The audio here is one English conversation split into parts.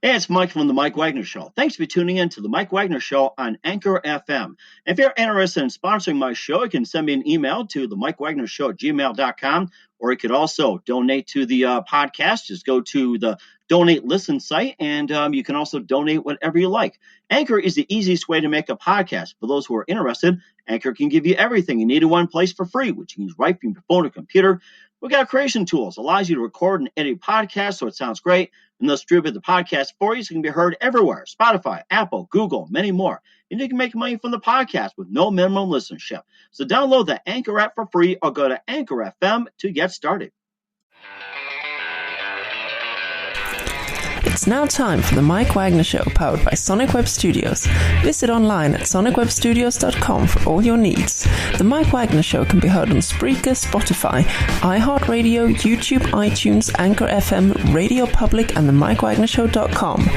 Hey, it's Mike from the Mike Wagner Show. Thanks for tuning in to the Mike Wagner Show on Anchor FM. If you're interested in sponsoring my show, you can send me an email to the MikeWagnerShow@gmail.com, or you could also donate to the podcast. Just go to the Donate Listen site, and you can also donate whatever you like. Anchor is the easiest way to make a podcast. For those who are interested, Anchor can give you everything you need in one place for free, which you can use right from your phone or computer. We got creation tools, allows you to record and edit podcasts so it sounds great, and they'll distribute the podcast for you so it can be heard everywhere. Spotify, Apple, Google, many more. And you can make money from the podcast with no minimum listenership. So download the Anchor app for free or go to Anchor FM to get started. It's now time for the Mike Wagner Show, powered by Sonic Web Studios. Visit online at sonicwebstudios.com for all your needs. The Mike Wagner Show can be heard on Spreaker, Spotify, iHeartRadio, YouTube, iTunes, Anchor FM, Radio Public, and the MikeWagnerShow.com.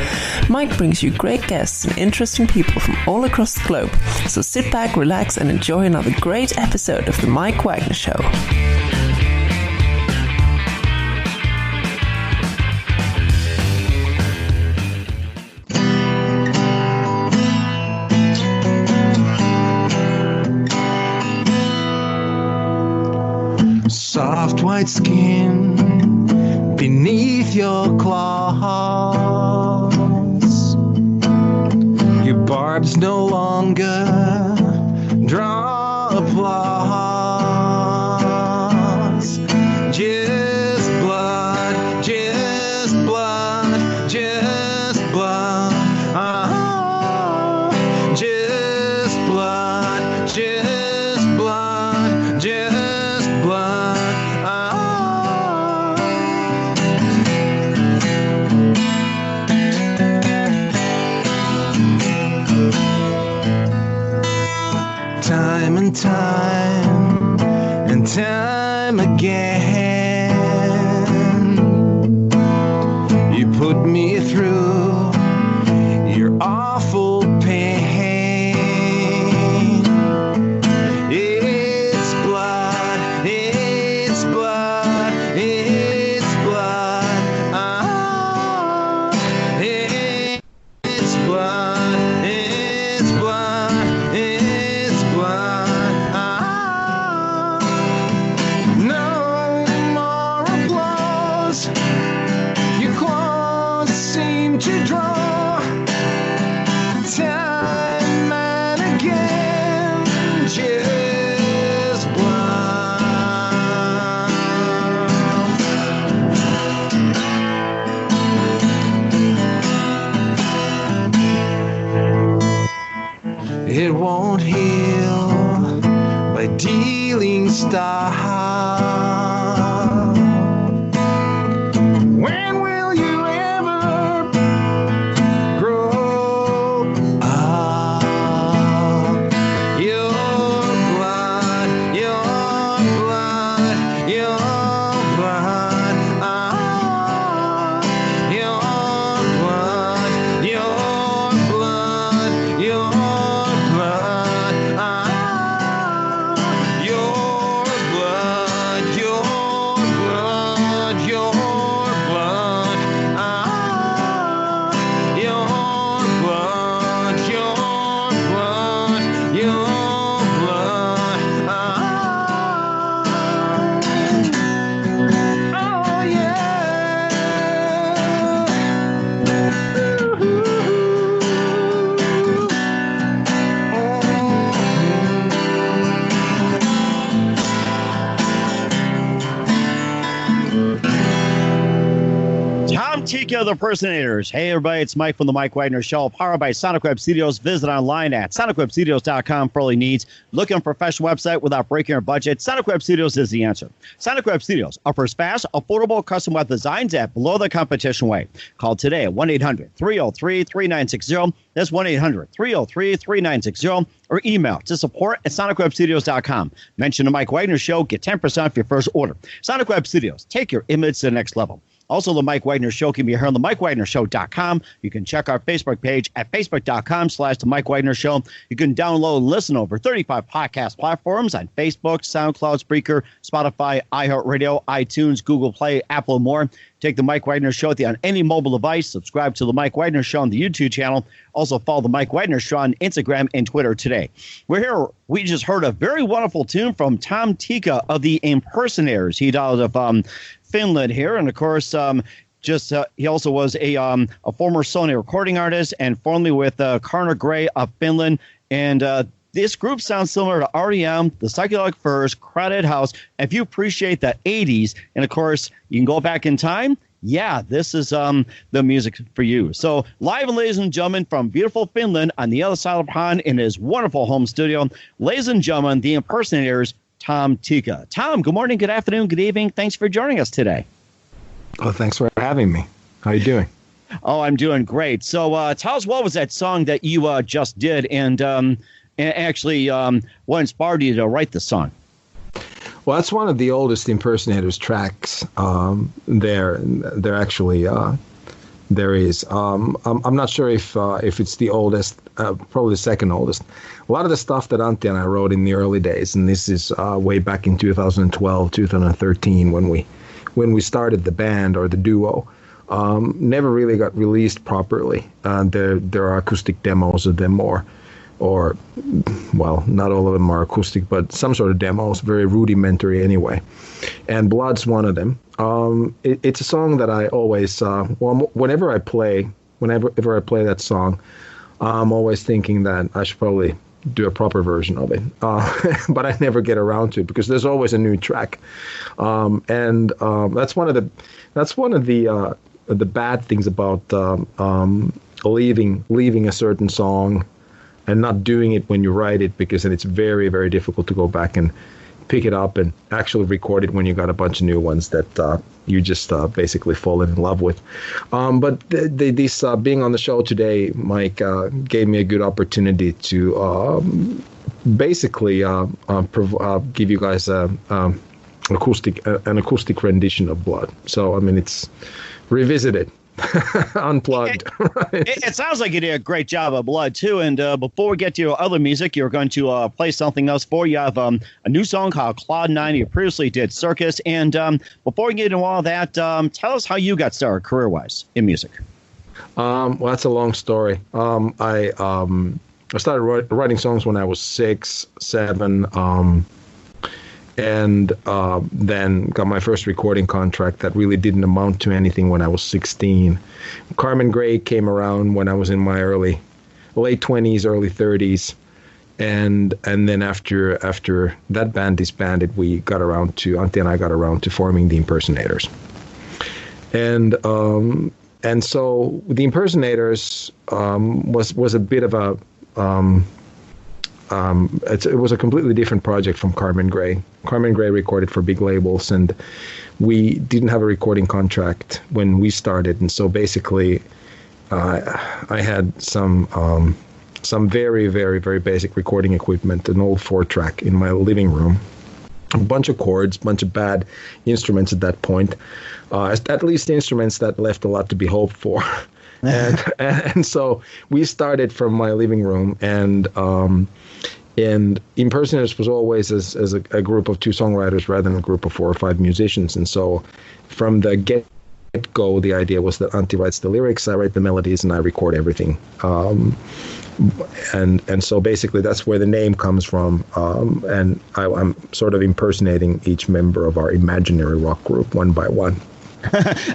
Mike brings you great guests and interesting people from all across the globe. So sit back, relax, and enjoy another great episode of the Mike Wagner Show. Soft white skin beneath your claws. Your barbs no longer draw applause. Just blood, just blood, just blood. Just blood, just blood, just blood. Time and time and time again, you put me through your awful pain. It's blood, it's blood, it's blood. It's blood, it's blood, it's blood. No more applause. Your claws seem to draw. Time and again, just blood. It won't heal by dealing style. When will you ever grow up? Your blood, your blood, your blood. Your blood, your blood, your blood. Your blood, your blood, your blood. Your blood, your blood, your blood. Oh yeah. Tom Tikka, the Impersonators. Hey, everybody, it's Mike from the Mike Wagner Show, powered by Sonic Web Studios. Visit online at sonicwebstudios.com for all your needs. Looking for a professional website without breaking your budget? Sonic Web Studios is the answer. Sonic Web Studios offers fast, affordable custom web designs at below the competition rate. Call today at 1-800-303-3960. That's 1-800-303-3960. Or email to support@sonicwebstudios.com. Mention the Mike Wagner Show. Get 10% off your first order. Sonic Web Studios. Take your image to the next level. Also, the Mike Wagner Show can be heard on the MikeWagnerShow.com. You can check our Facebook page at Facebook.com/The Mike Wagner Show. You can download and listen over 35 podcast platforms on Facebook, SoundCloud, Spreaker, Spotify, iHeartRadio, iTunes, Google Play, Apple, and more. Take the Mike Wagner Show on any mobile device. Subscribe to the Mike Wagner Show on the YouTube channel. Also follow the Mike Wagner Show on Instagram and Twitter today. We're here. We just heard a very wonderful tune from Tom Tikka of the Impersonators. He out of Finland here, and of course, he also was a former Sony recording artist and formerly with Karna Gray of Finland. And this group sounds similar to REM, the Psychedelic Furs, Crowded House. If you appreciate the 80s, and of course, you can go back in time, yeah, this is the music for you. So live, ladies and gentlemen, from beautiful Finland on the other side of the pond in his wonderful home studio, ladies and gentlemen, the Impersonators, Tom Tikka. Tom, good morning, good afternoon, good evening. Thanks for joining us today. Oh, thanks for having me. How are you doing? Oh, I'm doing great. So tell us, what was that song that you just did, and actually what inspired you to write the song? Well, that's one of the oldest Impersonators tracks. There actually there is. I'm not sure if it's the oldest, probably the second oldest. A lot of the stuff that Antti and I wrote in the early days, and this is way back in 2012, 2013 when we started the band or the duo, never really got released properly. There are acoustic demos of them, or well, not all of them are acoustic, but some sort of demos, very rudimentary anyway. And Blood's one of them. It's a song that I always, whenever I play that song, I'm always thinking that I should probably do a proper version of it. But I never get around to it because there's always a new track. And that's one of the bad things about leaving a certain song and not doing it when you write it, because then it's very, very difficult to go back and pick it up and actually record it when you got a bunch of new ones that you just basically fall in love with. But this being on the show today, Mike, gave me a good opportunity to basically give you guys an acoustic rendition of Blood. So, I mean, it's revisited. Unplugged. Right. It sounds like you did a great job of Blood too. And before we get to your other music, you're going to play something else for you. Have a new song called Cloud 9. You previously did Circus. And before we get into all that, tell us how you got started career-wise in music. Well, that's a long story. I started writing songs when I was 6, 7. And then got my first recording contract that really didn't amount to anything when I was 16. Carmen Gray came around when I was in my late 20s, early 30s. And then after that band disbanded, Antti and I got around to forming the Impersonators. And so the Impersonators was a bit of a it was a completely different project from Carmen Gray. Carmen Gray recorded for big labels, and we didn't have a recording contract when we started. And so basically, I had some very, very, very basic recording equipment, an old 4-track in my living room, a bunch of chords, a bunch of bad instruments at that point, at least instruments that left a lot to be hoped for. And so we started from my living room, and Impersonators was always as a group of 2 songwriters rather than a group of 4 or 5 musicians. And so from the get-go, the idea was that Antti writes the lyrics, I write the melodies, and I record everything. And so basically that's where the name comes from. And I'm sort of impersonating each member of our imaginary rock group one by one.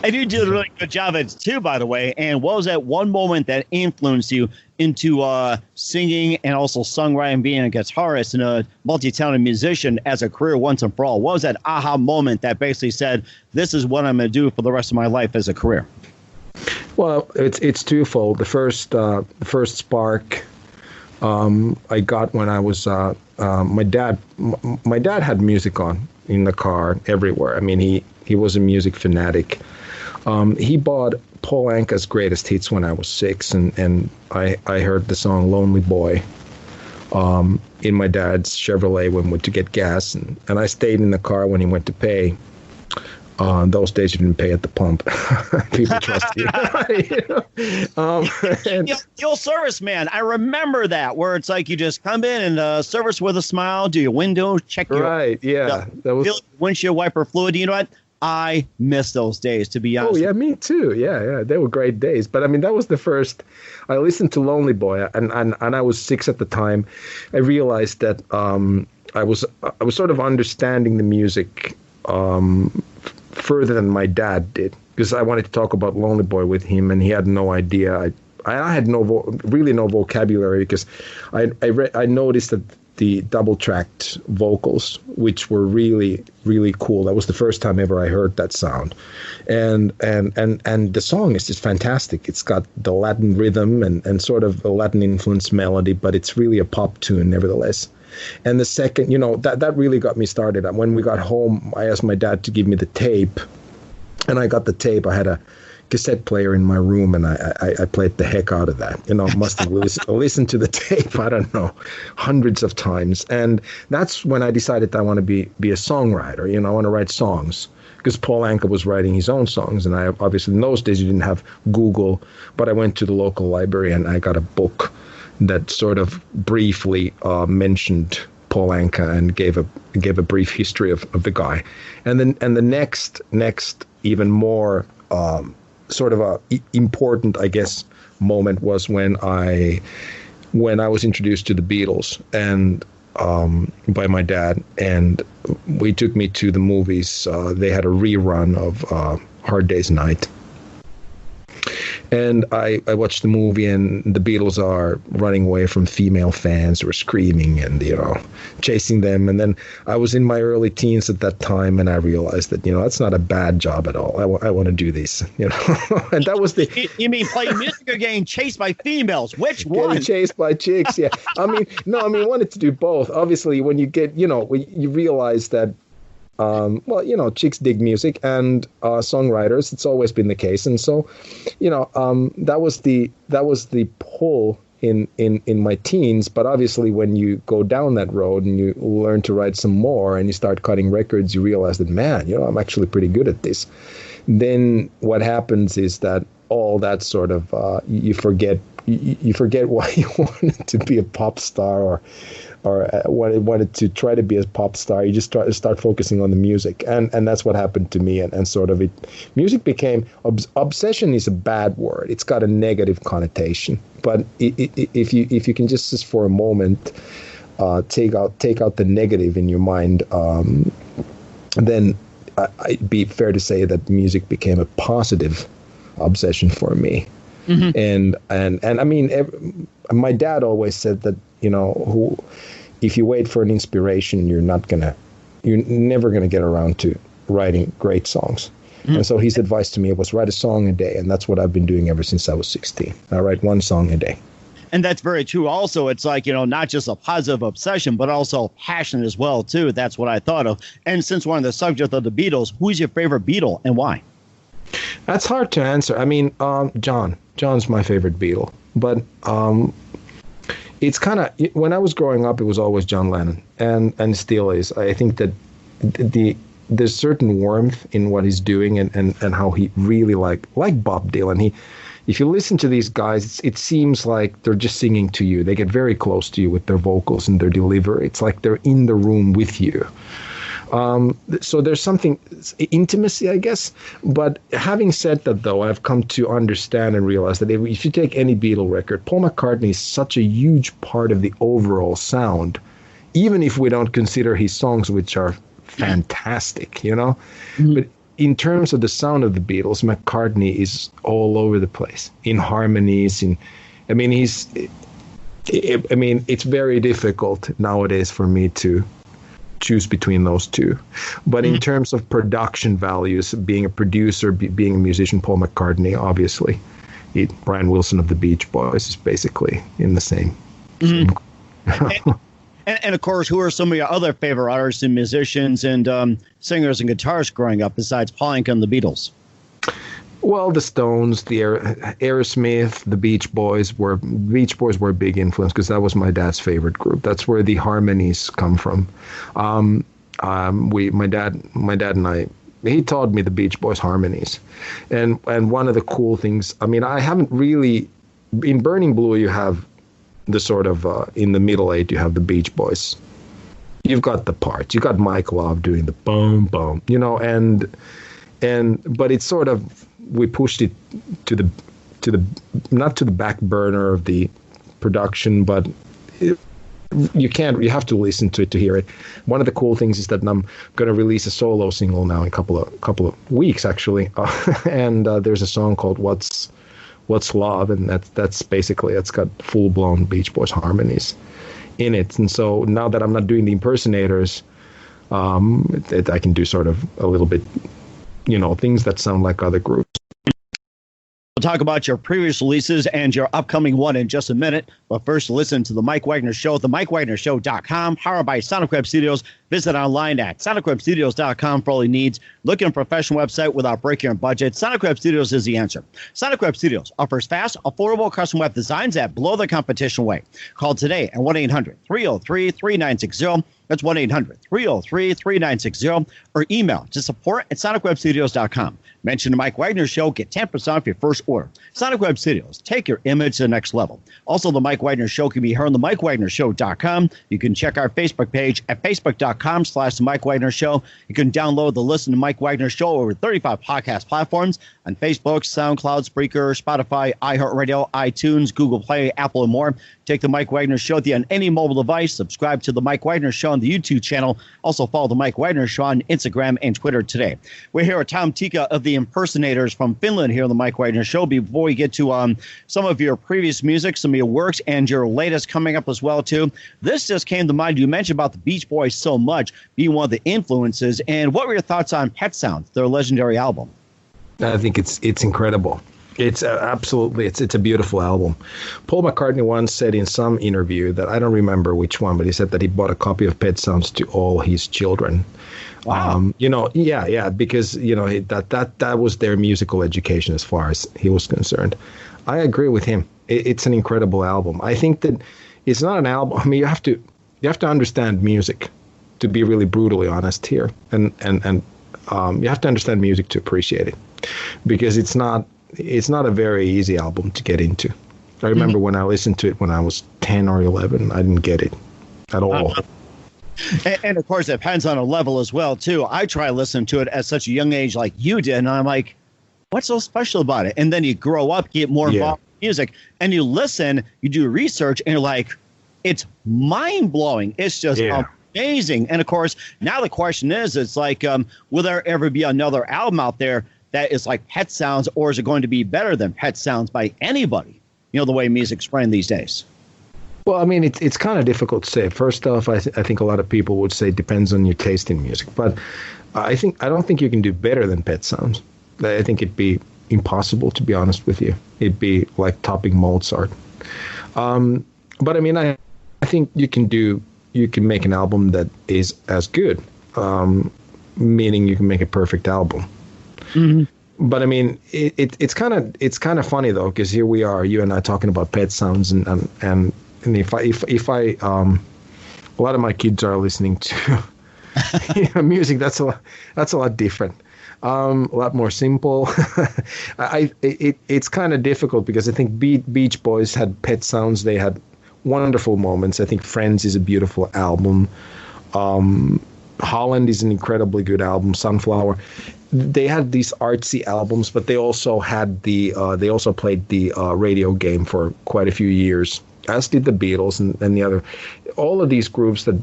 And you did a really good job at it too, by the way. And what was that one moment that influenced you into singing and also songwriting, being a guitarist and a multi-talented musician as a career once and for all? What was that aha moment that basically said, this is what I'm going to do for the rest of my life as a career? Well, it's twofold. The first spark I got when I was my dad had music on in the car everywhere. I mean, he was a music fanatic. He bought Paul Anka's greatest hits when I was 6, and I heard the song Lonely Boy in my dad's Chevrolet when we went to get gas, and I stayed in the car when he went to pay. Those days you didn't pay at the pump. People trust you. The old service man. I remember that, where it's like you just come in and service with a smile, do your window, check your right. Yeah, that was windshield wiper fluid. You know what? I miss those days, to be honest. Oh, yeah, me too. Yeah. They were great days. But, I mean, that was the first. I listened to Lonely Boy, and I was 6 at the time. I realized that I was sort of understanding the music further than my dad did, because I wanted to talk about Lonely Boy with him, and he had no idea. I had really no vocabulary, because I noticed that the double-tracked vocals, which were really, really cool. That was the first time ever I heard that sound. And the song is just fantastic. It's got the Latin rhythm and sort of a Latin-influenced melody, but it's really a pop tune nevertheless. And the second, that really got me started. When we got home, I asked my dad to give me the tape, and I got the tape. I had a cassette player in my room, and I played the heck out of that. Must have listened to the tape, I don't know, hundreds of times. And that's when I decided I want to be a songwriter. I want to write songs, because Paul Anka was writing his own songs. And I obviously, in those days, you didn't have Google, but I went to the local library and I got a book that sort of briefly mentioned Paul Anka and gave a brief history of the guy. And the next even more sort of a important, I guess, moment was when I was introduced to the Beatles and by my dad, and we took me to the movies. They had a rerun of Hard Day's Night. And I watched the movie, and the Beatles are running away from female fans who are screaming and, chasing them. And then I was in my early teens at that time, and I realized that, that's not a bad job at all. I want to do this, And that was the... You mean play music or getting chased by females? Which one? Getting chased by chicks, yeah. I wanted to do both. Obviously, when you get, when you realize that, chicks dig music and songwriters. It's always been the case, and so, that was the pull in my teens. But obviously, when you go down that road and you learn to write some more and you start cutting records, you realize that, man, I'm actually pretty good at this. Then what happens is that all that sort of you forget why you wanted to be a pop star or wanted to try to be a pop star. You just start focusing on the music, and that's what happened to me. And sort of music became obsession is a bad word. It's got a negative connotation. But if you can just for a moment take out the negative in your mind, then it'd be fair to say that music became a positive obsession for me. Mm-hmm. And I mean, my dad always said that, if you wait for an inspiration, you're never gonna get around to writing great songs. Mm-hmm. And so his advice to me was write a song a day, and that's what I've been doing ever since I was 16. I write one song a day. And that's very true. Also, it's like, not just a positive obsession, but also passion as well, too. That's what I thought of. And since we're on the subject of the Beatles, who's your favorite Beatle and why? That's hard to answer. I mean, John's my favorite Beatle, but it's kind of, when I was growing up, it was always John Lennon, and still is. I think that there's certain warmth in what he's doing, and how he really like Bob Dylan. If you listen to these guys, it seems like they're just singing to you. They get very close to you with their vocals and their delivery. It's like they're in the room with you. So there's something intimacy, I guess. But having said that, though, I've come to understand and realize that if you take any Beatle record, Paul McCartney is such a huge part of the overall sound, even if we don't consider his songs, which are fantastic, Mm-hmm. But in terms of the sound of the Beatles, McCartney is all over the place in harmonies. It's very difficult nowadays for me to choose between those two. But in terms of production values, being a producer, being a musician, Paul McCartney, obviously, Brian Wilson of the Beach Boys is basically in the same. Mm-hmm. And of course, who are some of your other favorite artists and musicians and singers and guitarists growing up besides Paul Anka and the Beatles? Well, the Stones, the Aerosmith, the Beach Boys were a big influence because that was my dad's favorite group. That's where the harmonies come from. My dad and I, he taught me the Beach Boys harmonies, and one of the cool things. I mean, I haven't really in Burning Blue. You have the sort of in the middle eight, you have the Beach Boys. You've got the parts. You got Mike Love doing the boom boom, and but it's sort of, we pushed it to the not to the back burner of the production, but you have to listen to it to hear it. One of the cool things is that I'm going to release a solo single now in a couple of weeks actually, and there's a song called What's Love, and that's basically, it's got full blown Beach Boys harmonies in it. And so now that I'm not doing the impersonators, I can do sort of a little bit, things that sound like other groups. We'll talk about your previous releases and your upcoming one in just a minute. But first, listen to The Mike Wagner Show, themikewagnershow.com, powered by Sonic Web Studios. Visit online at sonicwebstudios.com for all your needs. Looking for a professional website without breaking your budget? Sonic Web Studios is the answer. Sonic Web Studios offers fast, affordable custom web designs at below the competition way. Call today at 1-800-303-3960. That's 1-800-303-3960. Or email to support@sonicwebstudios.com. Mention the Mike Wagner Show. Get 10% off your first order. Sonic Web Studios. Take your image to the next level. Also, the Mike Wagner Show can be heard on the MikeWagnerShow.com. You can check our Facebook page at Facebook.com/The Mike Wagner Show. You can download the Listen to Mike Wagner Show over 35 podcast platforms on Facebook, SoundCloud, Spreaker, Spotify, iHeartRadio, iTunes, Google Play, Apple, and more. Take the Mike Wagner Show on any mobile device. Subscribe to the Mike Wagner Show on the YouTube channel. Also follow the Mike Wagner Show on Instagram and Twitter today. We're here with Tom Tikka of the Impersonators from Finland here on the Mike Wagner Show. Before we get to some of your previous music, some of your works, and your latest coming up as well too, this just came to mind. You mentioned about the Beach Boys so much being one of the influences. And what were your thoughts on Pet Sounds, their legendary album? I think it's incredible. It's absolutely, it's a beautiful album. Paul McCartney once said in some interview that, I don't remember which one, but he said that he bought a copy of Pet Sounds to all his children. Wow. Because that was their musical education as far as he was concerned. I agree with him. It's an incredible album. I think that it's not an album. I mean, you have to understand music to be really brutally honest here, and you have to understand music to appreciate it, because it's not a very easy album to get into. I remember when I listened to it when I was 10 or 11, I didn't get it at all. And of course, it depends on a level as well, too. I try listening to it at such a young age like you did, and I'm like, what's so special about it? And then you grow up, get more involved in music, and you listen, you do research, and you're like, it's mind-blowing. It's just amazing. And of course, now the question is, it's like, will there ever be another album out there that is like Pet Sounds, or is it going to be better than Pet Sounds by anybody? The way music's playing these days. Well, I mean, it's kind of difficult to say. First off, I think a lot of people would say it depends on your taste in music. But I don't think you can do better than Pet Sounds. I think it'd be impossible, to be honest with you. It'd be like topping Mozart. But I mean, I think you can make an album that is as good, meaning you can make a perfect album. Mm-hmm. But I mean, it's kind of funny though, because here we are, you and I, talking about Pet Sounds, and if I a lot of my kids are listening to music that's a lot different, a lot more simple. It's kind of difficult because I think Beach Boys had Pet Sounds. They had wonderful moments. I think Friends is a beautiful album. Holland is an incredibly good album. Sunflower. They had these artsy albums, but they also had they also played the radio game for quite a few years, as did the Beatles and the other. All of these groups that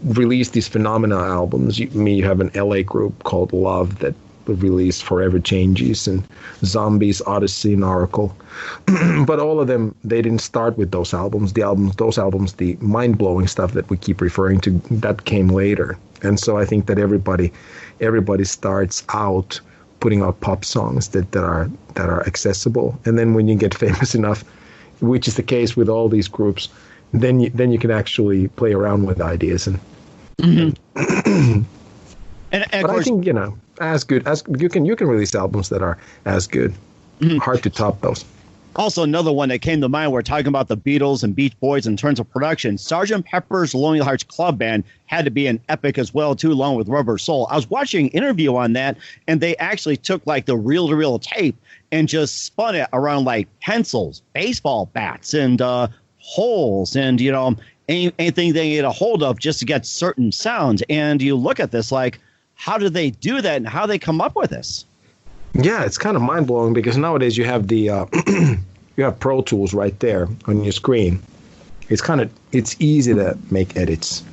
released these phenomenal albums. You have an LA group called Love that released Forever Changes and Zombies, Odyssey, and Oracle. But all of them, they didn't start with those albums. Those albums, the mind-blowing stuff that we keep referring to, that came later. And so I think that everybody starts out putting out pop songs that are accessible, and then when you get famous enough, which is the case with all these groups, then you can actually play around with ideas and. Mm-hmm. and but I think as good as you can release albums that are as good. Mm-hmm. Hard to top those. Also, another one that came to mind, we're talking about the Beatles and Beach Boys in terms of production. Sgt. Pepper's Lonely Hearts Club Band had to be an epic as well, too, along with Rubber Soul. I was watching an interview on that, and they actually took like the reel-to-reel tape and just spun it around like pencils, baseball bats, and holes, and anything they get a hold of just to get certain sounds. And you look at this like, how do they do that and how they come up with this? Yeah, it's kind of mind blowing because nowadays you have the you have Pro Tools right there on your screen. It's easy to make edits.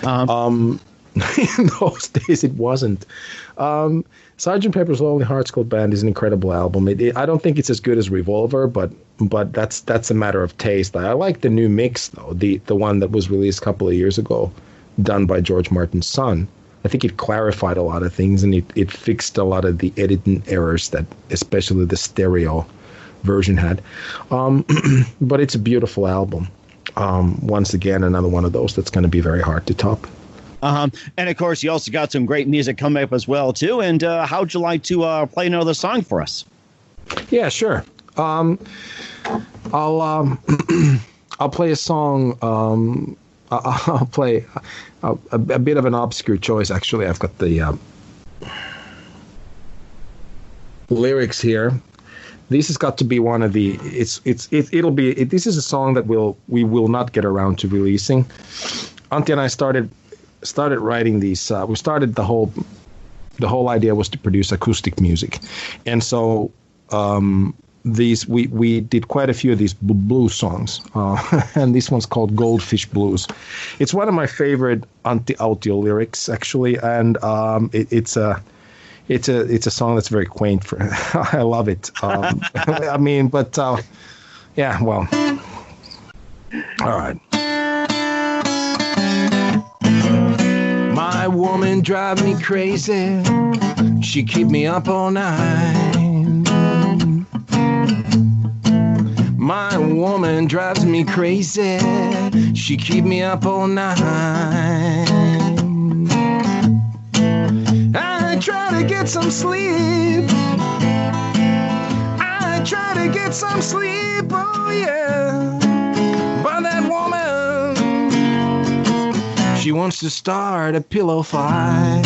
In those days, it wasn't. Sgt. Pepper's Lonely Hearts Club Band is an incredible album. I don't think it's as good as Revolver, but that's a matter of taste. I like the new mix though, the one that was released a couple of years ago, done by George Martin's son. I think it clarified a lot of things and it fixed a lot of the editing errors that especially the stereo version had. But it's a beautiful album. Once again, another one of those that's going to be very hard to top. And of course, you also got some great music coming up as well, too. And how'd you like to play another song for us? Yeah, sure. I'll play a song. I'll play a bit of an obscure choice. Actually, I've got the lyrics here. This has got to be one of the. This is a song that we will not get around to releasing. Antti and I started writing these. We started the whole idea was to produce acoustic music, and so we did quite a few of these blues songs, and this one's called Goldfish Blues. It's one of my favorite Antti Autio lyrics actually, and it's a song that's very quaint. I love it. I mean, but yeah, well, all right. My woman drive me crazy. She keep me up all night. My woman drives me crazy. She keep me up all night. I try to get some sleep. I try to get some sleep, oh yeah. But that woman, she wants to start a pillow fight.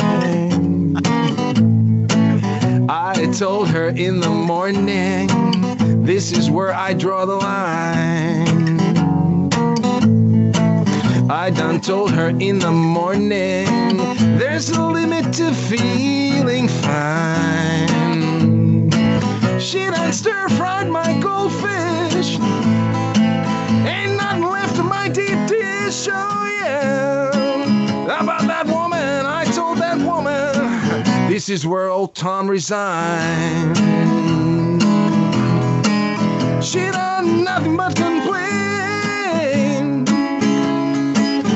I told her in the morning, this is where I draw the line. I done told her in the morning, there's a limit to feeling fine. She done stir-fried my goldfish. Ain't nothing left of my deep dish, oh yeah. About that woman, I told that woman, this is where old Tom resigned. She done nothing but complain.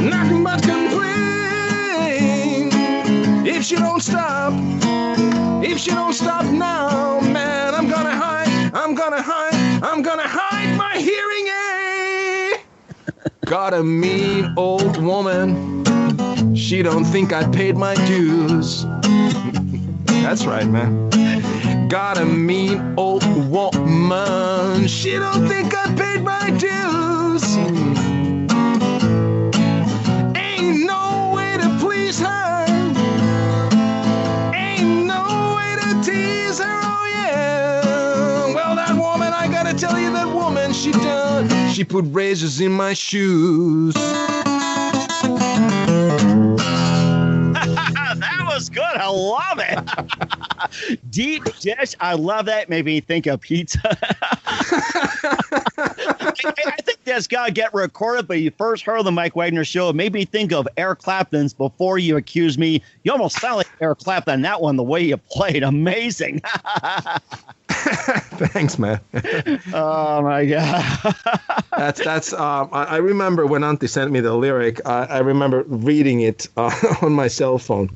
Nothing but complain. If she don't stop now, man, I'm gonna hide my hearing aid. Got a mean old woman. She don't think I paid my dues. That's right, man. Got a mean old woman. She don't think I paid my dues. Ain't no way to please her. Ain't no way to tease her, oh yeah. Well, that woman, I gotta tell you, that woman, she put razors in my shoes. That was good. I love it. Deep dish. I love that. Made me think of pizza. I think that's got to get recorded, but you first heard the Mike Wagner Show. It made me think of Eric Clapton's Before You Accuse Me. You almost sound like Eric Clapton, that one, the way you played. Amazing. Thanks, man. Oh, my God. That's. I remember when Antti sent me the lyric, I remember reading it on my cell phone.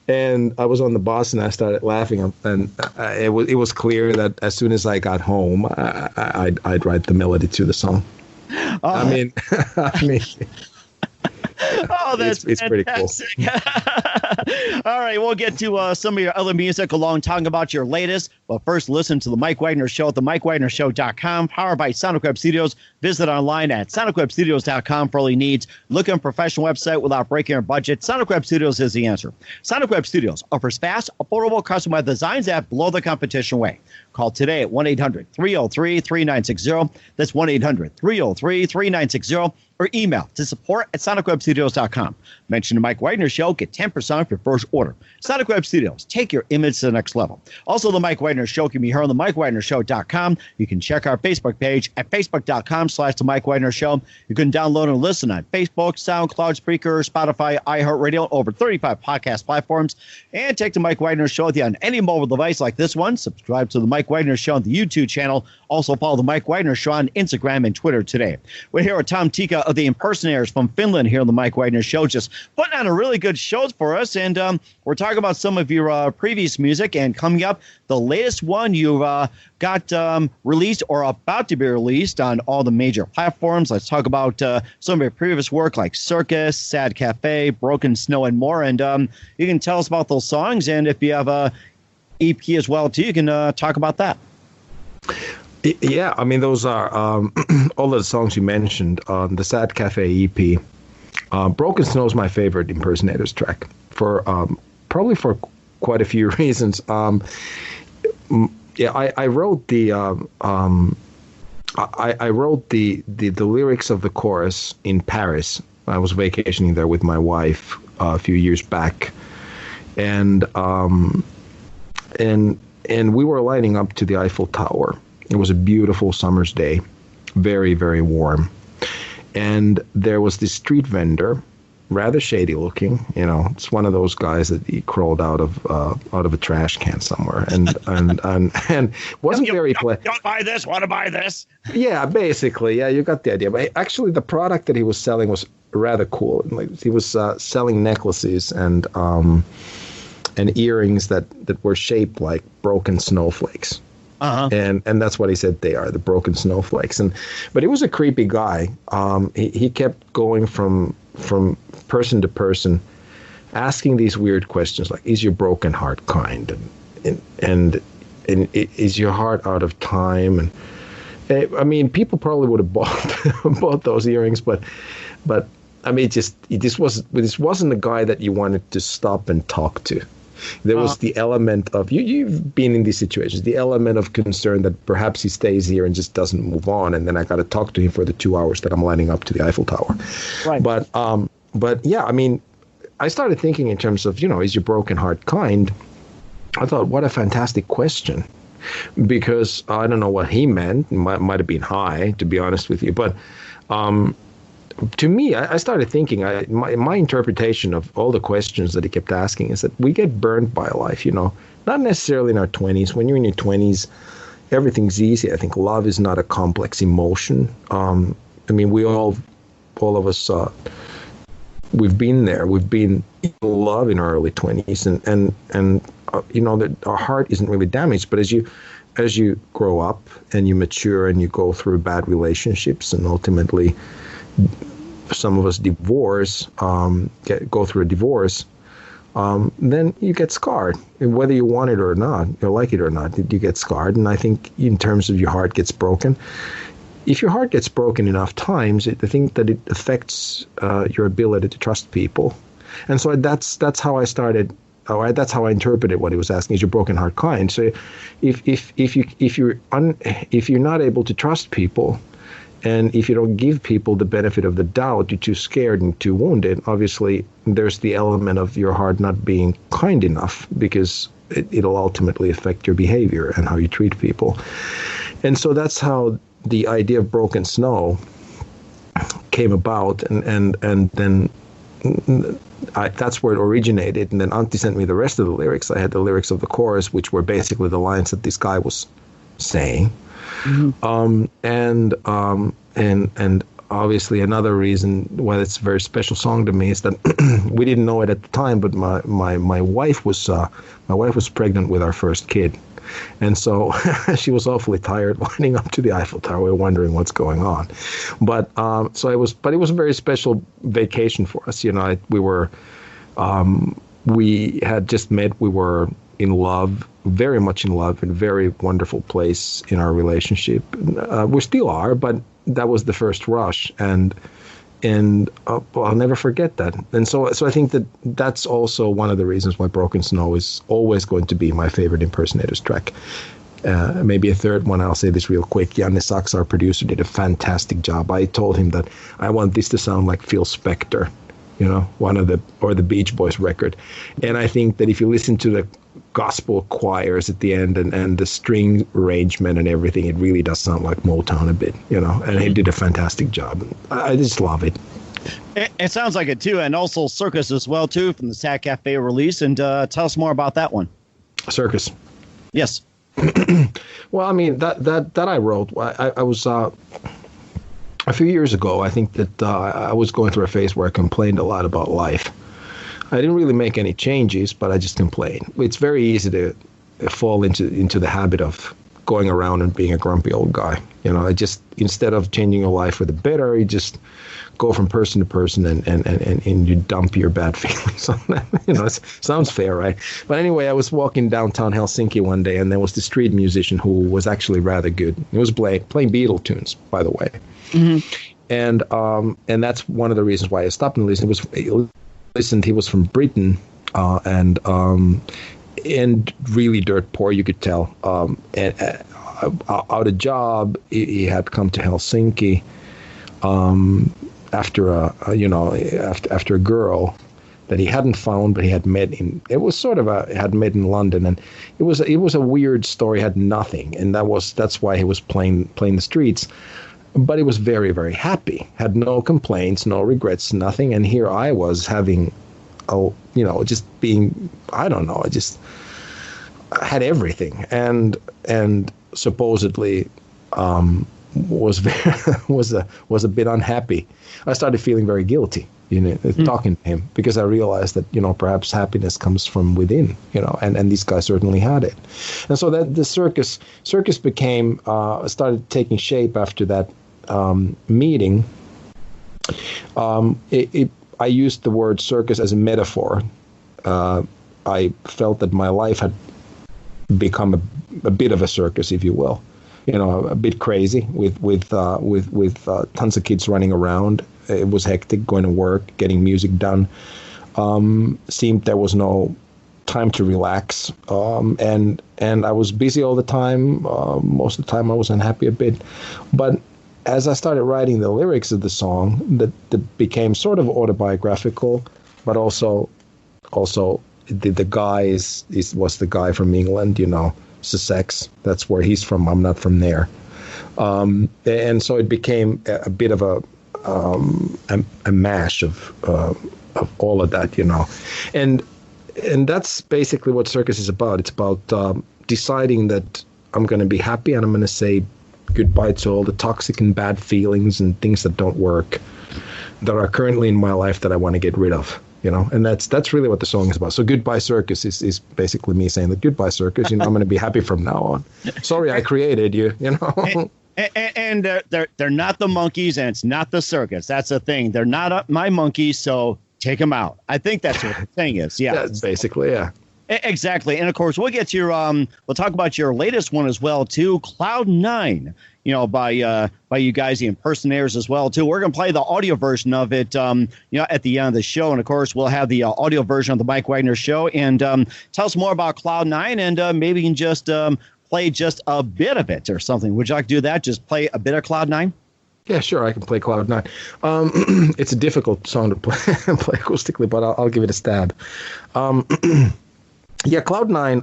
And I was on the bus and I started laughing, and it was clear that as soon as I got home, I'd write the melody to the song. I mean, oh, that's it's pretty cool. All right, we'll get to some of your other music along, talking about your latest. But first, listen to the Mike Wagner Show at themikewagnershow.com, powered by Sonic Web Studios. Visit online at sonicwebstudios.com for all your needs. Look at a professional website without breaking your budget. Sonic Web Studios is the answer. Sonic Web Studios offers fast, affordable, customized designs at below the competition way. Call today at 1-800-303-3960. That's 1-800-303-3960. Or email to support@sonicwebstudios.com. Mention the Mike Wagner Show. Get 10% off your first order. Sonic Web Studios. Take your image to the next level. Also, the Mike Wagner Show can be heard on the MikeWagnerShow.com. You can check our Facebook page at Facebook.com/The Mike Wagner Show. You can download and listen on Facebook, SoundCloud, Spreaker, Spotify, iHeartRadio, over 35 podcast platforms. And take the Mike Wagner Show with you on any mobile device like this one. Subscribe to the Mike Wagner Show on the YouTube channel. Also, follow the Mike Wagner Show on Instagram and Twitter today. We're here with Tom Tikka of the Impersonators from Finland here on the Mike Wagner Show, just putting on a really good show for us. And we're talking about some of your previous music, and coming up, the latest one you've got released or about to be released on all the major platforms. Let's talk about some of your previous work like Circus, Sad Cafe, Broken Snow, and more. And you can tell us about those songs, and if you have a EP as well too, you can talk about that. Yeah, I mean, those are all of the songs you mentioned on the Sad Cafe EP. Broken Snow is my favorite Impersonators track for probably for quite a few reasons. I wrote the I wrote the lyrics of the chorus in Paris. I was vacationing there with my wife a few years back, and we were lighting up to the Eiffel Tower. It was a beautiful summer's day, very, very warm. And there was this street vendor, rather shady looking. You know, it's one of those guys that he crawled out of a trash can somewhere, and wasn't very pleasant. Don't buy this. Want to buy this? Yeah, basically. Yeah, you got the idea. But actually, the product that he was selling was rather cool. Like, he was selling necklaces and earrings that were shaped like broken snowflakes. Uh-huh. And that's what he said they are, the broken snowflakes. But he was a creepy guy. He kept going from person to person, asking these weird questions like, "Is your broken heart kind?" and "Is your heart out of time?" And I mean, people probably would have bought those earrings, but I mean, this wasn't the guy that you wanted to stop and talk to. There was the element of, you've been in these situations, the element of concern that perhaps he stays here and just doesn't move on, and then I got to talk to him for the 2 hours that I'm lining up to the Eiffel Tower. Right. But yeah, I mean, I started thinking in terms of, is your broken heart kind? I thought, what a fantastic question, because I don't know what he meant. It might have been high, to be honest with you, but to me, I started thinking, my interpretation of all the questions that he kept asking is that we get burned by life, not necessarily in our 20s. When you're in your 20s, everything's easy. I think love is not a complex emotion. I mean, we all of us, we've been there. We've been in love in our early 20s, and that our heart isn't really damaged. But as you grow up and you mature and you go through bad relationships and ultimately some of us divorce, go through a divorce, then you get scarred. Whether you want it or not, you like it or not, you get scarred. And I think in terms of your heart gets broken, if your heart gets broken enough times, I think that it affects your ability to trust people. And so that's how I started. That's how I interpreted what he was asking. Is your broken heart kind? So if you're not able to trust people, and if you don't give people the benefit of the doubt, you're too scared and too wounded, obviously there's the element of your heart not being kind enough, because it'll ultimately affect your behavior and how you treat people. And so that's how the idea of Broken Snow came about, and then that's where it originated. And then Antti sent me the rest of the lyrics. I had the lyrics of the chorus, which were basically the lines that this guy was saying. Mm-hmm. And obviously another reason why it's a very special song to me is that we didn't know it at the time, but my wife was pregnant with our first kid, and so she was awfully tired lining up to the Eiffel Tower, wondering what's going on. But it was a very special vacation for us. We had just met. We were in love, very much in love, in a very wonderful place in our relationship. We still are, but that was the first rush, and I'll never forget that. And so I think that's also one of the reasons why Broken Snow is always going to be my favorite Impersonators track. maybe a third one. I'll say this real quick. Janne Sachs, our producer, did a fantastic job. I told him that I want this to sound like Phil Spector, or the Beach Boys record. And I think that if you listen to the gospel choirs at the end and the string arrangement and everything, it really does sound like Motown a bit, and he did a fantastic job. I just love it. It sounds like it too, and also Circus as well too from the Sat Cafe release. And tell us more about that one. Circus. Yes. Well, I mean that I wrote. I was a few years ago. I think that I was going through a phase where I complained a lot about life. I didn't really make any changes, but I just complained. It's very easy to fall into the habit of going around and being a grumpy old guy. I just, instead of changing your life for the better, you just go from person to person and you dump your bad feelings on them. It sounds fair, right? But anyway, I was walking downtown Helsinki one day, and there was this street musician who was actually rather good. He was playing Beatle tunes, by the way. Mm-hmm. And that's one of the reasons why I stopped and listened. He was from Britain, and really dirt poor, you could tell. And out of job, he had come to Helsinki after a girl that he hadn't found, but he had met in. It was sort of had met in London, and it was a weird story. Had nothing, and that's why he was playing the streets. But he was very, very happy. Had no complaints, no regrets, nothing. And here I was having, just being, I don't know, I just had everything, and supposedly was a bit unhappy. I started feeling very guilty, talking to him, because I realized that perhaps happiness comes from within, and these guys certainly had it. And so that the circus became started taking shape after that meeting. I used the word circus as a metaphor. I felt that my life had become a bit of a circus, if you will. A bit crazy with tons of kids running around. It was hectic, going to work, getting music done. Seemed there was no time to relax, and I was busy all the time. Most of the time I was unhappy a bit. But as I started writing the lyrics of the song, that became sort of autobiographical, but also the guy was the guy from England, Sussex. That's where he's from. I'm not from there. And so it became a bit of a mash of all of that, and that's basically what circus is about. It's about deciding that I'm going to be happy, and I'm going to say goodbye to all the toxic and bad feelings and things that don't work, that are currently in my life that I want to get rid of. And that's really what the song is about. So Goodbye Circus is basically me saying that goodbye circus, I'm going to be happy from now on. Sorry, I created you, And they're not the monkeys, and it's not the circus. That's the thing. They're not my monkeys, so take them out. I think that's what the thing is. Yeah, that's basically, yeah. Exactly. And of course, we'll get to your we'll talk about your latest one as well too, Cloud 9. By you guys, the Impersonators as well too. We're gonna play the audio version of it, at the end of the show, and of course we'll have the audio version of the Mike Wagner Show. And tell us more about Cloud 9, and maybe you can just play just a bit of it or something. Would you like to do that? Just play a bit of Cloud 9. Yeah, sure. I can play Cloud 9. It's a difficult song to play acoustically, but I'll give it a stab. Yeah, Cloud 9.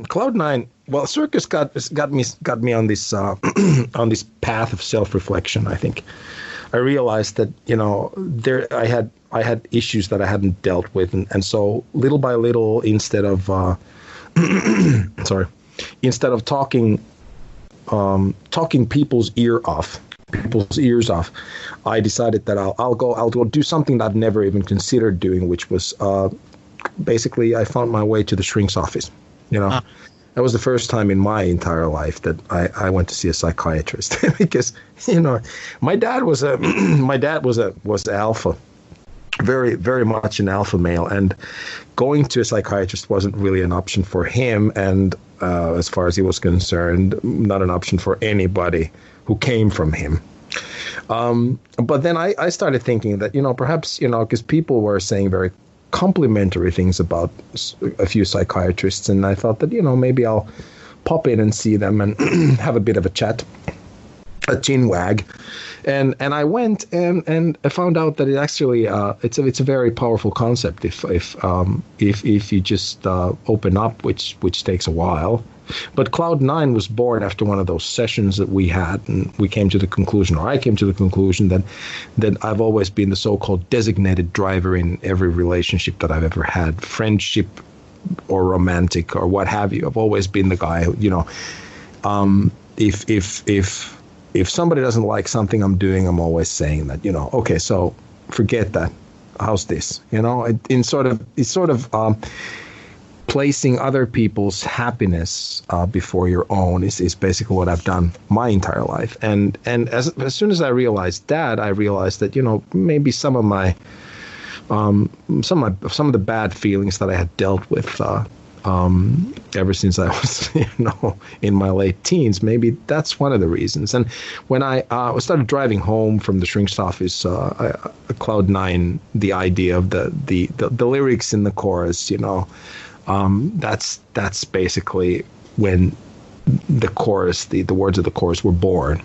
Cloud 9. Well, circus got me on this on this path of self-reflection. I think I realized that I had issues that I hadn't dealt with, and so little by little, instead of talking people's ears off, I decided that I'll go do something that I'd never even considered doing, which was basically I found my way to the shrink's office. That was the first time in my entire life that I went to see a psychiatrist because my dad was alpha, very, very much an alpha male, and going to a psychiatrist wasn't really an option for him, and as far as he was concerned, not an option for anybody who came from him. But then I started thinking that perhaps because people were saying very complimentary things about a few psychiatrists, and I thought that, maybe I'll pop in and see them and have a bit of a chat, a chin wag. And I went and I found out that it actually it's a very powerful concept if you just open up, which takes a while. But Cloud9 was born after one of those sessions that we had, and we came to the conclusion, or I came to the conclusion, that I've always been the so-called designated driver in every relationship that I've ever had, friendship or romantic or what have you. I've always been the guy who, if somebody doesn't like something I'm doing, I'm always saying that, okay, so forget that. How's this? It's sort of placing other people's happiness before your own is basically what I've done my entire life. And as soon as I realized that, maybe some of the bad feelings that I had dealt with ever since I was, in my late teens, maybe that's one of the reasons. And when I started driving home from the shrink's office, Cloud9, the idea of the lyrics in the chorus, that's basically when the chorus, the words of the chorus were born.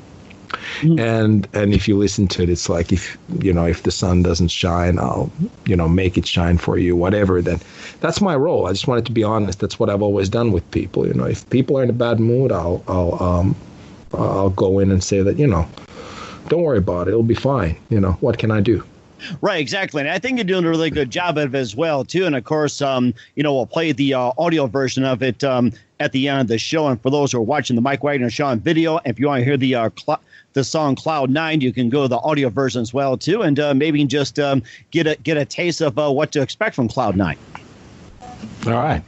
And if you listen to it, it's like, if the sun doesn't shine, I'll make it shine for you, whatever. Then that's my role. I just wanted to be honest. That's what I've always done with people. If people are in a bad mood, I'll go in and say that, don't worry about it, it'll be fine. What can I do? Right, exactly. And I think you're doing a really good job of it as well, too. And of course, we'll play the audio version of it at the end of the show. And for those who are watching the Mike Wagner Show on video, if you want to hear the song Cloud9, you can go to the audio version as well, too. And maybe just get a taste of what to expect from Cloud9. All right.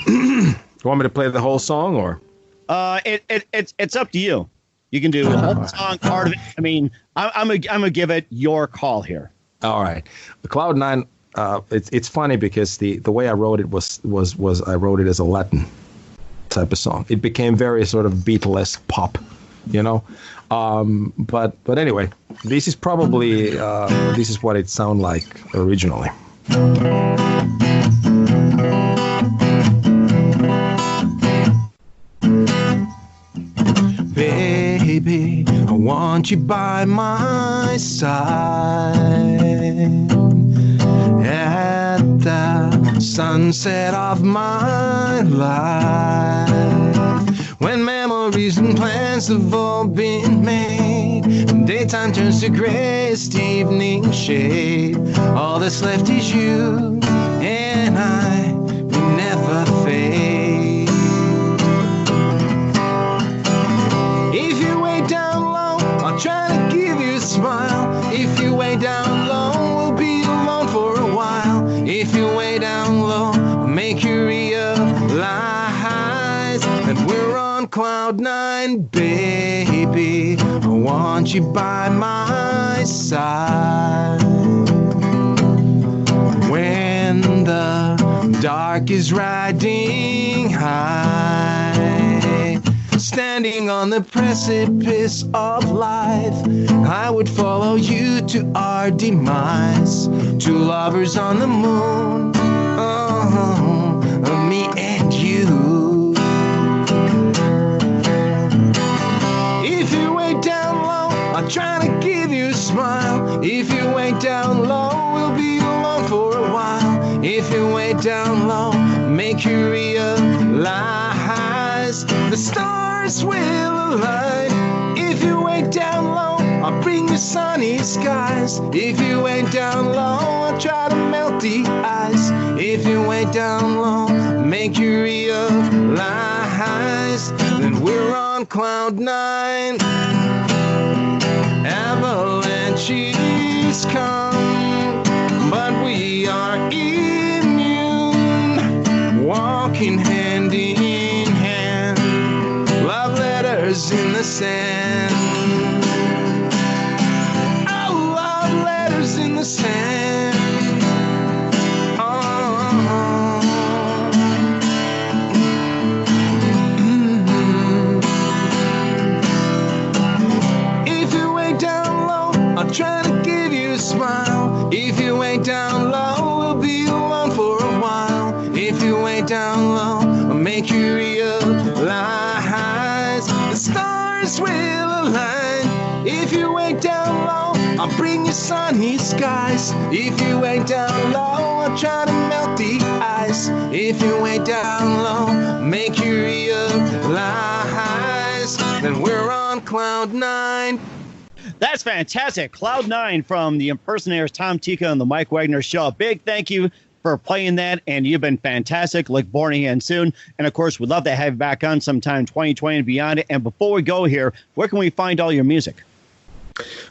You want me to play the whole song, or? It's up to you. You can do the whole song, part of it. I mean, I'm gonna give it your call here. All right. The Cloud9, it's funny because the way I wrote it was I wrote it as a Latin type of song. It became very sort of Beatlesque pop, But anyway, this is probably this is what it sounded like originally. Baby, I want you by my side at the sunset of my life, when memories and plans have all been made, and daytime turns to grayest evening shade. All that's left is you and I will never fade. If you way down low, I'll try to give you a smile. If you way down low, we'll be alone for a while. If you way down low, I'll make you realize that we're on Cloud9, baby. I want you by my side when the dark is riding high, standing on the precipice of life. I would follow you to our demise, two lovers on the moon, me and you. If you way down low, I'll try to give you a smile. If you way down low, we'll be alone for a while. If you way down low, make you realize the stars will align. If you way down low, I'll bring you sunny skies. If you way down low, I'll try to melt the ice. If you way down low, make you realize that we're on Cloud9. Avalanches come, but we are immune, walking hand in hand, love letters in the sand. Oh, love letters in the sand. Trying to give you a smile. If you ain't down low, we'll be alone the stars will align. If you way down low, I'll bring you sunny skies. If you way down low, I'll try to melt the ice. If you way down low, make you realize that we're on cloud nine. That's fantastic. Cloud 9 from the Impersonators, Tom Tikka and the Mike Wagner Show. A big thank you for playing that, and you've been fantastic. Look forward to again soon. And, of course, we'd love to have you back on sometime 2020 and beyond. And before we go here, where can we find all your music?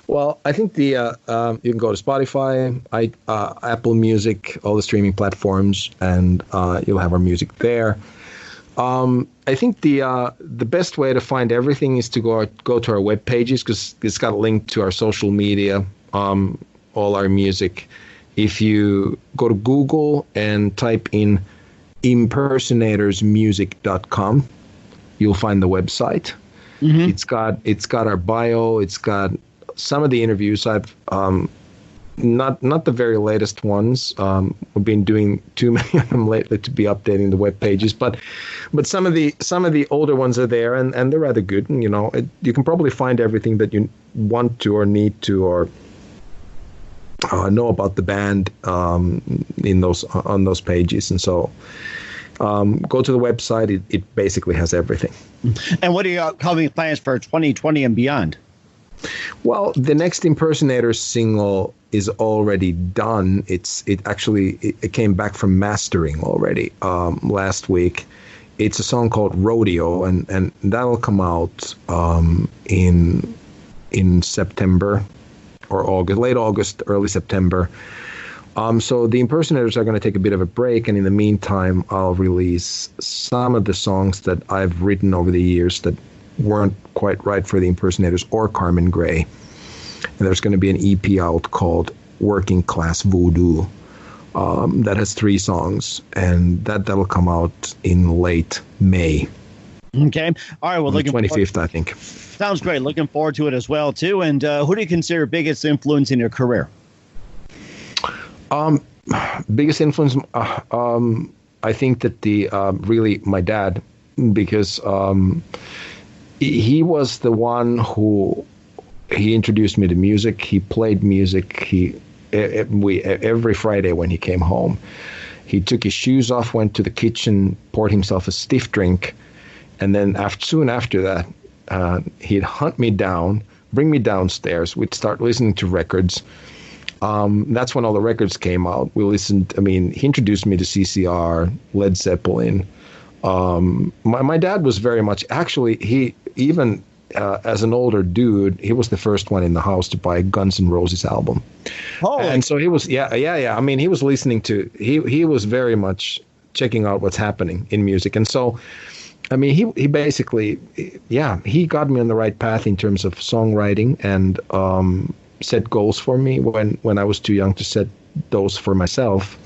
Well, I think you can go to Spotify, Apple Music, all the streaming platforms, and you'll have our music there. I think the best way to find everything is to go to our web pages, because it's got a link to our social media, all our music. If you go to Google and type in impersonatorsmusic.com, you'll find the website. Mm-hmm. It's got our bio. It's got some of the interviews I've not the very latest ones. We've been doing too many of them lately to be updating the web pages, but some of the older ones are there, and they're rather good. And, you can probably find everything that you want to or need to or know about the band on those pages. And so go to the website. It basically has everything. And what are your upcoming plans for 2020 and beyond? Well, the next Impersonators single is already done. It came back from mastering already last week. It's a song called Rodeo, and that'll come out in September or August, late August, early September. So the Impersonators are going to take a bit of a break, and in the meantime, I'll release some of the songs that I've written over the years that weren't quite right for the Impersonators or Carmen Gray. And there's going to be an EP out called Working Class Voodoo that has 3 songs, and that'll come out in late May. Okay. All right. Well, looking 25th, I think. Sounds great. Looking forward to it as well, too. And who do you consider your biggest influence in your career? Biggest influence, I think that really my dad, because he was the one who he introduced me to music. He played music. Every Friday when he came home, he took his shoes off, went to the kitchen, poured himself a stiff drink, and then soon after that, he'd hunt me down, bring me downstairs. We'd start listening to records. That's when all the records came out. We listened. I mean, he introduced me to CCR, Led Zeppelin. My dad was very much, actually, he even as an older dude, he was the first one in the house to buy a Guns N' Roses album. Oh, and so he was, yeah. I mean, he was listening to, he was very much checking out what's happening in music. And so, I mean, he basically, he got me on the right path in terms of songwriting, and set goals for me when I was too young to set those for myself.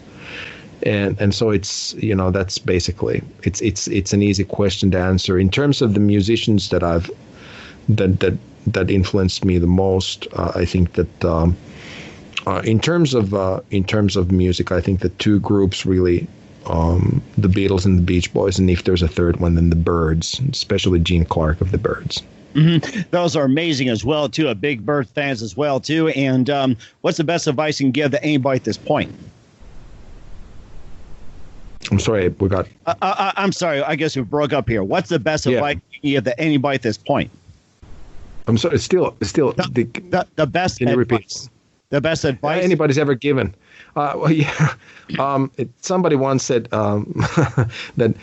And so it's, that's basically, it's an easy question to answer. In terms of the musicians that that influenced me the most, I think that in terms of music, I think the 2 groups really, the Beatles and the Beach Boys, and if there's a third one, then the Byrds, especially Gene Clark of the Byrds. Mm-hmm. Those are amazing as well, too. A big Byrd fans as well, too. And what's the best advice you can give to anybody at this point? I'm sorry, we got. I'm sorry. I guess we broke up here. What's the best advice you can give to anybody at this point? I'm sorry. It's still the best. Can you repeat? The best advice anybody's ever given. Somebody once said that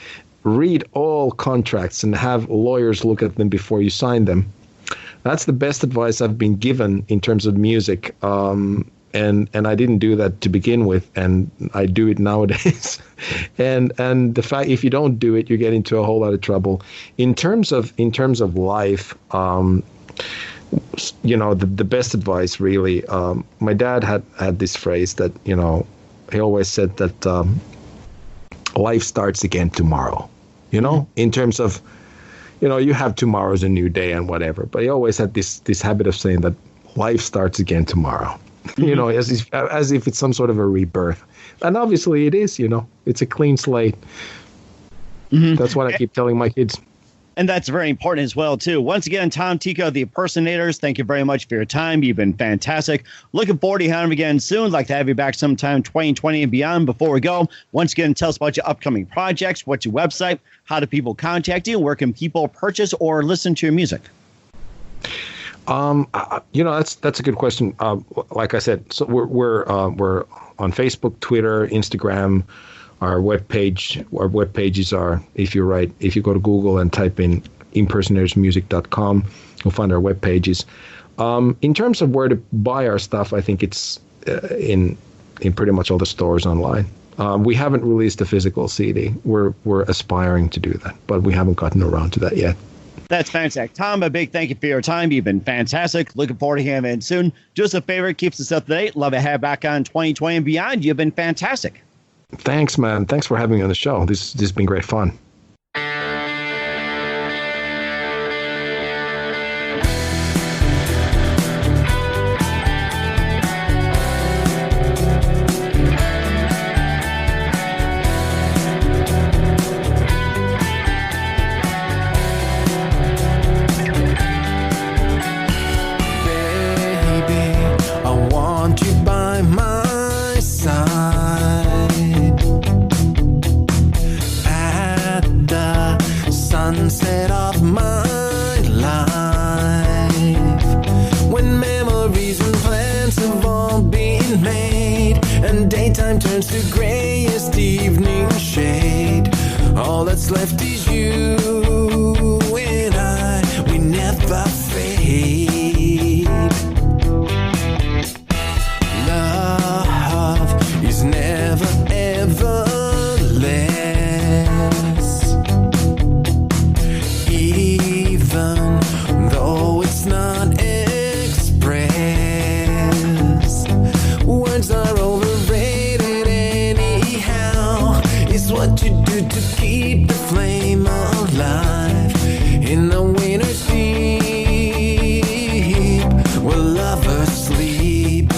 read all contracts and have lawyers look at them before you sign them. That's the best advice I've been given in terms of music. And I didn't do that to begin with, and I do it nowadays. and the fact, if you don't do it, you get into a whole lot of trouble. In terms of life, the best advice really. My dad had this phrase that he always said that life starts again tomorrow. In terms of you have tomorrow's a new day and whatever, but he always had this habit of saying that life starts again tomorrow. As if it's some sort of a rebirth. And obviously it is, it's a clean slate. Mm-hmm. That's what I keep telling my kids. And that's very important as well, too. Once again, Tom, Tikka, the Impersonators, thank you very much for your time. You've been fantastic. Looking forward to having you again soon. Like to have you back sometime 2020 and beyond. Before we go, once again, tell us about your upcoming projects, what's your website, how do people contact you, where can people purchase or listen to your music? That's a good question. Like I said, so we're on Facebook, Twitter, Instagram. Our web pages are, if you go to Google and type in impersonatorsmusic.com, you'll find our web pages. In terms of where to buy our stuff, I think it's in pretty much all the stores online. We haven't released a physical CD. We're aspiring to do that, but we haven't gotten around to that yet. That's fantastic. Tom, a big thank you for your time. You've been fantastic. Looking forward to having you soon. Just a favor, keeps us up to date. Love to have back on 2020 and beyond. You've been fantastic. Thanks, man. Thanks for having me on the show. This has been great fun. Sunset of my life, when memories and plans have all been made, and daytime turns to grayest evening shade. All that's left is you and I, we never fade. Love is never ever less, even though it's not expressed. Words are overrated anyhow. It's what you do to keep the flame alive in the winter's deep, where lovers sleep.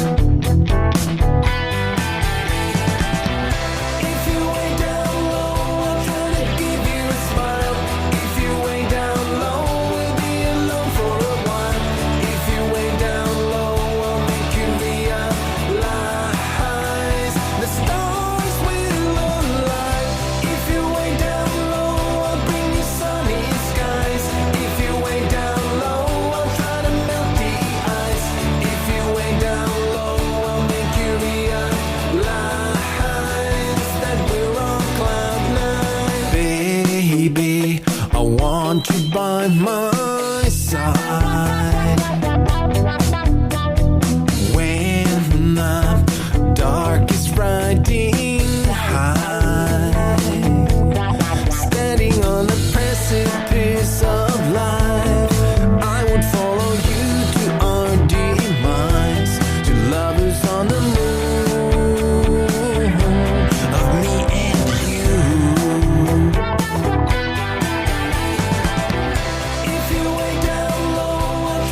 If you way down low, I'll try to give you a smile. If you way down low, we'll be alone for a while. If you way down low, I'll make you realize the stars will align. If you way down low, I'll bring you sunny skies. If you way down low, I'll try to melt the ice. If you way down low, I'll make you realize that we're on cloud nine. Baby, I want you by my side when the dark is riding high, standing on the precipice of life. I would follow you to our demise, to lovers on the moon of me and you. If you way down low, I'll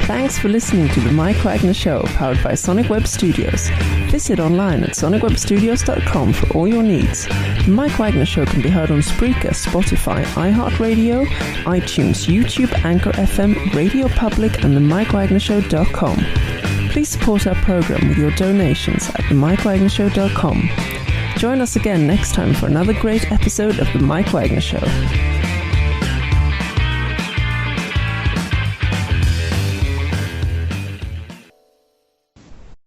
Thanks for listening to The Mike Wagner Show, powered by Sonic Web Studios. Visit online at sonicwebstudios.com for all your needs. The Mike Wagner Show can be heard on Spreaker, Spotify, iHeartRadio, iTunes, YouTube, Anchor FM, Radio Public, and themikewagnershow.com. Please support our program with your donations at themikewagnershow.com. Join us again next time for another great episode of The Mike Wagner Show.